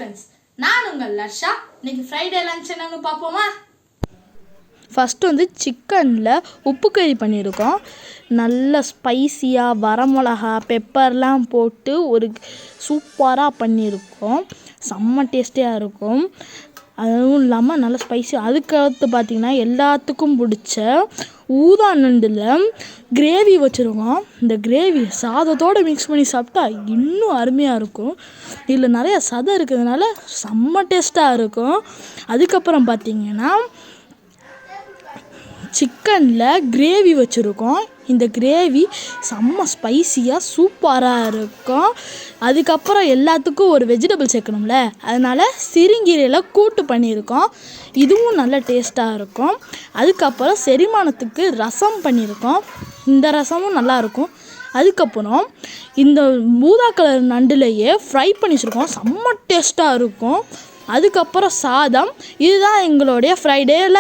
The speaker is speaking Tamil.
ஃப்ரெண்ட்ஸ், நான் உங்கள் லர்ஷா. இன்னைக்கு ஃப்ரைடே லஞ்ச் என்னன்னு பார்ப்போமா? ஃபஸ்ட்டு வந்து சிக்கனில் உப்பு கறி பண்ணியிருக்கோம். நல்ல ஸ்பைஸியாக வரமிளகா பெப்பர்லாம் போட்டு ஒரு சூப்பராக பண்ணியிருக்கோம். செம்ம டேஸ்டியாக இருக்கும். அதுவும் இல்லாமல் நல்ல ஸ்பைஸியாக. அதுக்கடுத்து பார்த்திங்கன்னா எல்லாத்துக்கும் பிடிச்ச ஊதா நண்டில் கிரேவி வச்சுருக்கோம். இந்த கிரேவி சாதத்தோடு மிக்ஸ் பண்ணி சாப்பிட்டா இன்னும் அருமையாக இருக்கும். இதில் நிறையா சதை இருக்கிறதுனால செம்ம டேஸ்ட்டாக இருக்கும். அதுக்கப்புறம் பார்த்திங்கன்னா சிக்கனில் கிரேவி வச்சுருக்கோம். இந்த கிரேவி செம்ம ஸ்பைஸியாக சூப்பராக இருக்கும். அதுக்கப்புறம் எல்லாத்துக்கும் ஒரு வெஜிடபிள் சேர்க்கணும்ல, அதனால் சிறுங்கீரையில் கூட்டு பண்ணியிருக்கோம். இதுவும் நல்ல டேஸ்ட்டாக இருக்கும். அதுக்கப்புறம் செரிமானத்துக்கு ரசம் பண்ணியிருக்கோம். இந்த ரசமும் நல்லாயிருக்கும். அதுக்கப்புறம் இந்த ஊதா கலர் நண்டுலையே ஃப்ரை பண்ணி வச்சுருக்கோம். செம்ம டேஸ்ட்டாக இருக்கும். அதுக்கப்புறம் சாதம். இதுதான் எங்களுடைய ஃப்ரைடேயில்